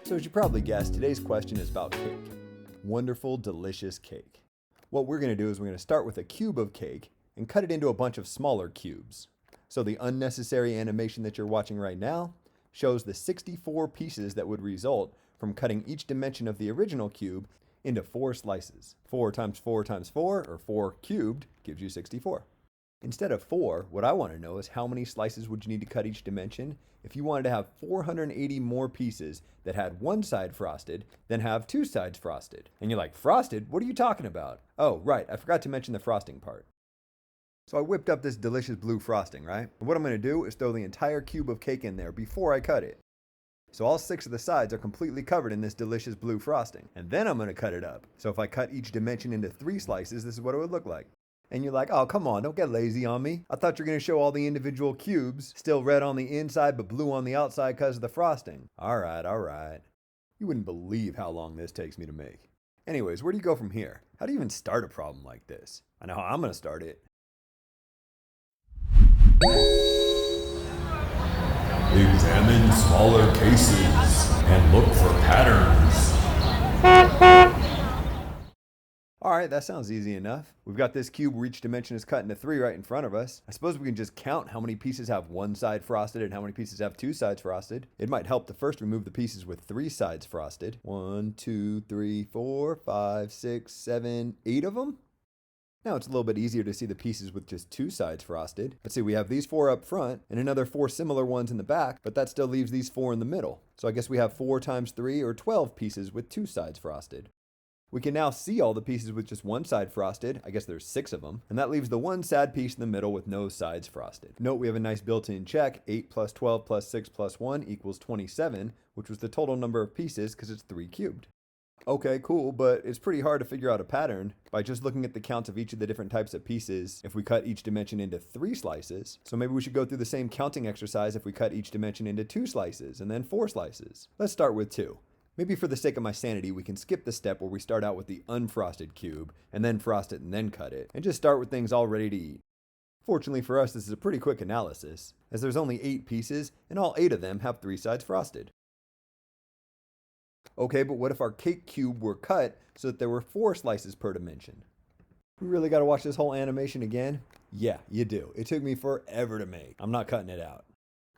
So as you probably guessed, today's question is about cake. Wonderful, delicious cake. What we're going to do is we're going to start with a cube of cake and cut it into a bunch of smaller cubes. So the unnecessary animation that you're watching right now shows the 64 pieces that would result from cutting each dimension of the original cube into 4 slices. 4 times 4 times 4, or 4 cubed, gives you 64. Instead of 4, what I want to know is how many slices would you need to cut each dimension if you wanted to have 480 more pieces that had one side frosted than have 2 sides frosted. And you're like, frosted? What are you talking about? Oh, right, I forgot to mention the frosting part. So I whipped up this delicious blue frosting, right? And what I'm going to do is throw the entire cube of cake in there before I cut it. So all 6 of the sides are completely covered in this delicious blue frosting. And then I'm going to cut it up. So if I cut each dimension into 3 slices, this is what it would look like. And you're like, oh, come on, don't get lazy on me. I thought you were going to show all the individual cubes, still red on the inside but blue on the outside because of the frosting. All right. You wouldn't believe how long this takes me to make. Anyways, where do you go from here? How do you even start a problem like this? I know how I'm going to start it. Examine smaller cases and look for patterns. Alright, that sounds easy enough. We've got this cube where each dimension is cut into 3 right in front of us. I suppose we can just count how many pieces have one side frosted and how many pieces have 2 sides frosted. It might help to first remove the pieces with 3 sides frosted. 1, 2, 3, 4, 5, 6, 7, 8 of them? Now it's a little bit easier to see the pieces with just 2 sides frosted. Let's see, we have these 4 up front and another 4 similar ones in the back, but that still leaves these 4 in the middle. So I guess we have 4 times 3, or 12 pieces with 2 sides frosted. We can now see all the pieces with just one side frosted. I guess there's 6 of them. And that leaves the one sad piece in the middle with no sides frosted. Note we have a nice built-in check. 8 plus 12 plus 6 plus 1 equals 27, which was the total number of pieces because it's 3 cubed. Okay, cool, but it's pretty hard to figure out a pattern by just looking at the counts of each of the different types of pieces if we cut each dimension into 3 slices. So maybe we should go through the same counting exercise if we cut each dimension into 2 slices and then 4 slices. Let's start with 2. Maybe for the sake of my sanity, we can skip the step where we start out with the unfrosted cube, and then frost it and then cut it, and just start with things all ready to eat. Fortunately for us, this is a pretty quick analysis, as there's only 8 pieces, and all 8 of them have 3 sides frosted. Okay, but what if our cake cube were cut so that there were 4 slices per dimension? We really gotta watch this whole animation again? Yeah, you do. It took me forever to make. I'm not cutting it out.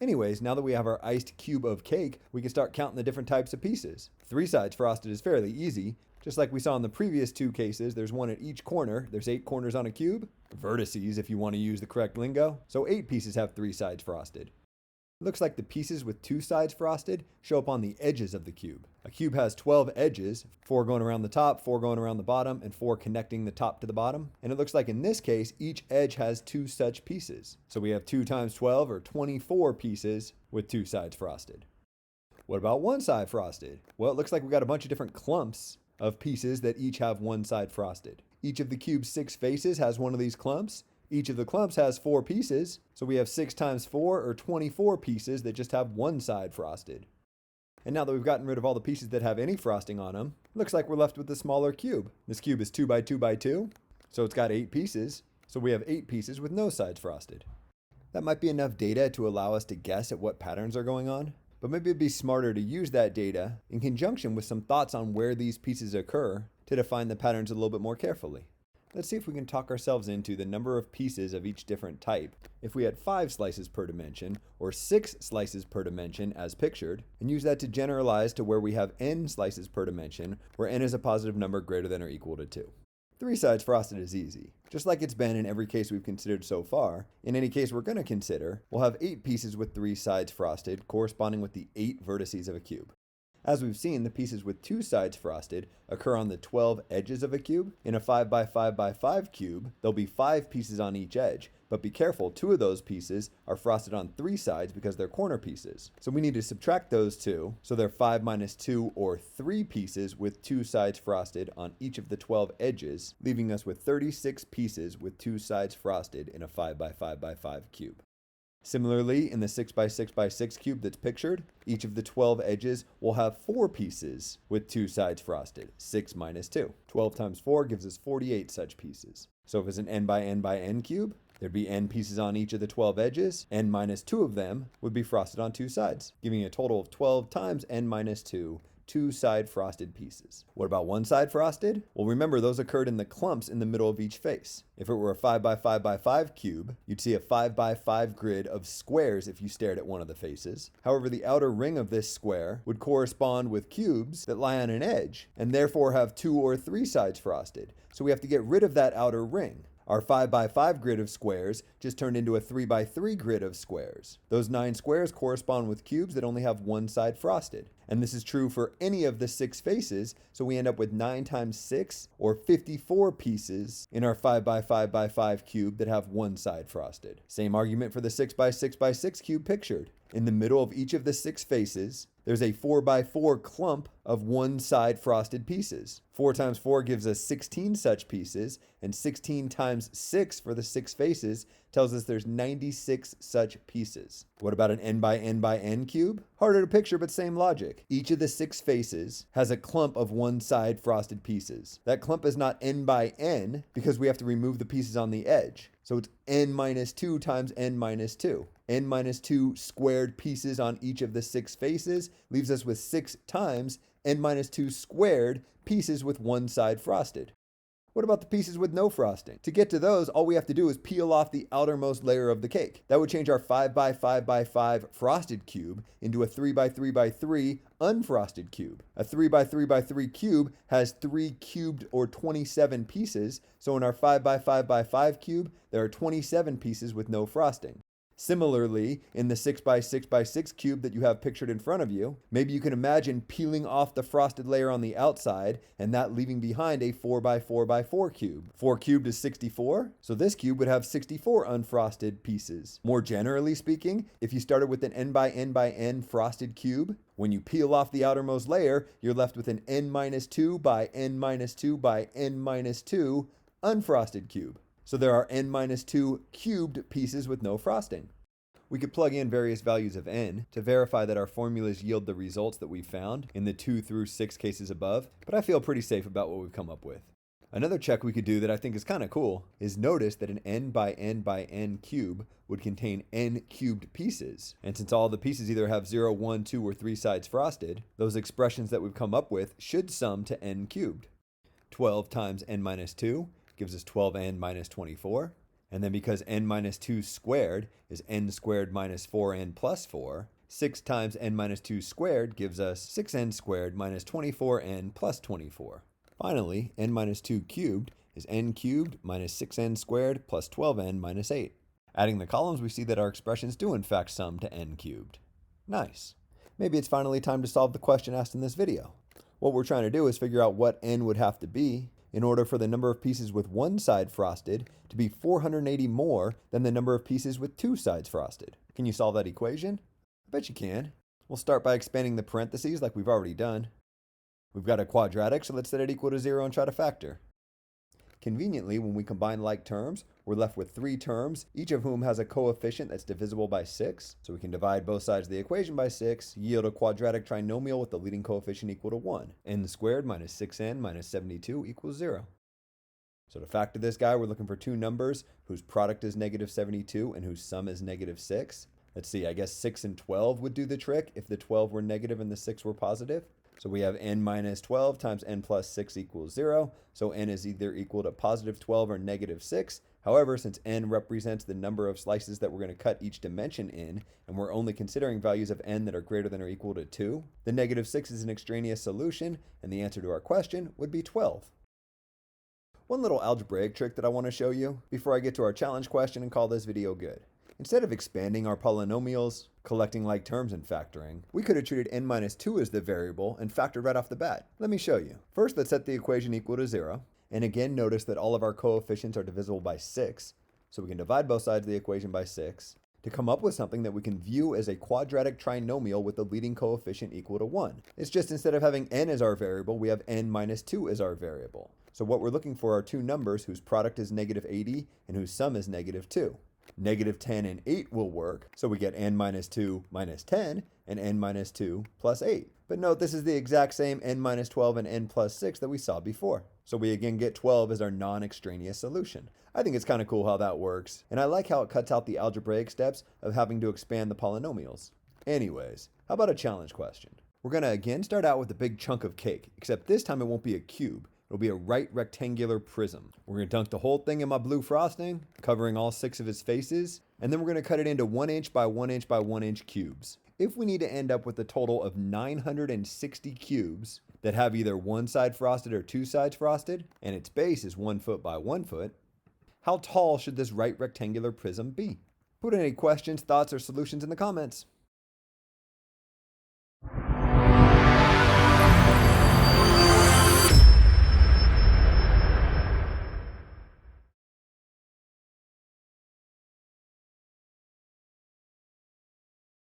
Anyways, now that we have our iced cube of cake, we can start counting the different types of pieces. 3 sides frosted is fairly easy. Just like we saw in the previous 2 cases, there's 1 at each corner. There's 8 corners on a cube. Vertices, if you want to use the correct lingo. So 8 pieces have 3 sides frosted. It looks like the pieces with 2 sides frosted show up on the edges of the cube. A cube has 12 edges, 4 going around the top, 4 going around the bottom, and 4 connecting the top to the bottom. And it looks like in this case, each edge has 2 such pieces. So we have 2 times 12, or 24 pieces with 2 sides frosted. What about one side frosted? Well, it looks like we got a bunch of different clumps of pieces that each have one side frosted. Each of the cube's 6 faces has one of these clumps. Each of the clumps has 4 pieces, so we have 6 times 4, or 24 pieces that just have one side frosted. And now that we've gotten rid of all the pieces that have any frosting on them, looks like we're left with the smaller cube. This cube is 2 by 2 by 2, so it's got 8 pieces, so we have 8 pieces with no sides frosted. That might be enough data to allow us to guess at what patterns are going on, but maybe it'd be smarter to use that data in conjunction with some thoughts on where these pieces occur to define the patterns a little bit more carefully. Let's see if we can talk ourselves into the number of pieces of each different type if we had 5 slices per dimension, or 6 slices per dimension as pictured, and use that to generalize to where we have n slices per dimension, where n is a positive number greater than or equal to 2. 3 sides frosted is easy. Just like it's been in every case we've considered so far, in any case we're going to consider, we'll have 8 pieces with 3 sides frosted, corresponding with the 8 vertices of a cube. As we've seen, the pieces with 2 sides frosted occur on the 12 edges of a cube. In a 5 by 5 by 5 cube, there'll be 5 pieces on each edge, but be careful, 2 of those pieces are frosted on 3 sides because they're corner pieces. So we need to subtract those 2, so they're 5 minus 2, or 3 pieces with 2 sides frosted on each of the 12 edges, leaving us with 36 pieces with 2 sides frosted in a 5 by 5 by 5 cube. Similarly, in the 6 by 6 by 6 cube that's pictured, each of the 12 edges will have 4 pieces with 2 sides frosted, 6 minus 2. 12 times 4 gives us 48 such pieces. So if it's an n by n by n cube, there'd be n pieces on each of the 12 edges. N minus 2 of them would be frosted on 2 sides, giving a total of 12 times n minus 2 two-side frosted pieces. What about one-side frosted? Well, remember those occurred in the clumps in the middle of each face. If it were a 5x5x5 cube, you'd see a 5x5 grid of squares if you stared at one of the faces. However, the outer ring of this square would correspond with cubes that lie on an edge and therefore have 2 or 3 sides frosted. So we have to get rid of that outer ring. Our 5x5 grid of squares just turned into a 3x3 grid of squares. Those 9 squares correspond with cubes that only have one side frosted. And this is true for any of the 6 faces, so we end up with 9 times 6, or 54 pieces in our 5x5x5 cube that have one side frosted. Same argument for the 6x6x6 cube pictured. In the middle of each of the 6 faces, there's a 4x4 clump of one side frosted pieces. 4 times 4 gives us 16 such pieces, and 16 times 6 for the 6 faces tells us there's 96 such pieces. What about an n by n by n cube? Harder to picture, but same logic. Each of the 6 faces has a clump of one side frosted pieces. That clump is not n by n because we have to remove the pieces on the edge. So it's n minus 2 times n minus 2. N minus 2 squared pieces on each of the 6 faces leaves us with 6 times n minus 2 squared pieces with one side frosted. What about the pieces with no frosting? To get to those, all we have to do is peel off the outermost layer of the cake. That would change our 5x5x5 frosted cube into a 3x3x3 unfrosted cube. A 3x3x3 cube has 3 cubed or 27 pieces, so in our 5x5x5 cube, there are 27 pieces with no frosting. Similarly, in the 6x6x6 cube that you have pictured in front of you, maybe you can imagine peeling off the frosted layer on the outside and that leaving behind a 4x4x4 cube. 4 cubed is 64, so this cube would have 64 unfrosted pieces. More generally speaking, if you started with an n by n by n frosted cube, when you peel off the outermost layer, you're left with an n minus 2 by n minus 2 by n minus 2 unfrosted cube. So there are n minus 2 cubed pieces with no frosting. We could plug in various values of n to verify that our formulas yield the results that we found in the 2 through 6 cases above, but I feel pretty safe about what we've come up with. Another check we could do that I think is kind of cool is notice that an n by n by n cube would contain n cubed pieces. And since all the pieces either have 0, 1, 2, or 3 sides frosted, those expressions that we've come up with should sum to n cubed. 12 times n minus 2 gives us 12n minus 24. And then because n minus 2 squared is n squared minus 4n plus 4, 6 times n minus 2 squared gives us 6n squared minus 24n plus 24. Finally, n minus 2 cubed is n cubed minus 6n squared plus 12n minus 8. Adding the columns, we see that our expressions do in fact sum to n cubed. Nice. Maybe it's finally time to solve the question asked in this video. What we're trying to do is figure out what n would have to be in order for the number of pieces with one side frosted to be 480 more than the number of pieces with 2 sides frosted. Can you solve that equation? I bet you can. We'll start by expanding the parentheses like we've already done. We've got a quadratic, so let's set it equal to 0 and try to factor. Conveniently, when we combine like terms, we're left with 3 terms, each of whom has a coefficient that's divisible by 6. So we can divide both sides of the equation by 6, yield a quadratic trinomial with the leading coefficient equal to 1. N squared minus 6n minus 72 equals 0. So to factor this guy, we're looking for 2 numbers whose product is negative 72 and whose sum is negative 6. Let's see, I guess 6 and 12 would do the trick if the 12 were negative and the 6 were positive. So we have n minus 12 times n plus 6 equals 0. So n is either equal to positive 12 or negative 6. However, since n represents the number of slices that we're going to cut each dimension in, and we're only considering values of n that are greater than or equal to 2, the negative 6 is an extraneous solution, and the answer to our question would be 12. One little algebraic trick that I want to show you before I get to our challenge question and call this video good. Instead of expanding our polynomials, collecting like terms, and factoring, we could have treated n minus 2 as the variable and factored right off the bat. Let me show you. First, let's set the equation equal to 0. And again, notice that all of our coefficients are divisible by 6. So we can divide both sides of the equation by 6 to come up with something that we can view as a quadratic trinomial with the leading coefficient equal to 1. It's just instead of having n as our variable, we have n minus 2 as our variable. So what we're looking for are 2 numbers whose product is negative 80 and whose sum is negative 2. Negative 10 and 8 will work, so we get n minus 2 minus 10 and n minus 2 plus 8. But note, this is the exact same n minus 12 and n plus 6 that we saw before. So we again get 12 as our non-extraneous solution. I think it's kind of cool how that works, and I like how it cuts out the algebraic steps of having to expand the polynomials. Anyways, how about a challenge question? We're going to again start out with a big chunk of cake, except this time it won't be a cube. It'll be a right rectangular prism. We're going to dunk the whole thing in my blue frosting, covering all 6 of his faces, and then we're going to cut it into 1 inch by 1 inch by 1 inch cubes. If we need to end up with a total of 960 cubes that have either one side frosted or 2 sides frosted, and its base is 1 foot by 1 foot, how tall should this right rectangular prism be? Put any questions, thoughts, or solutions in the comments.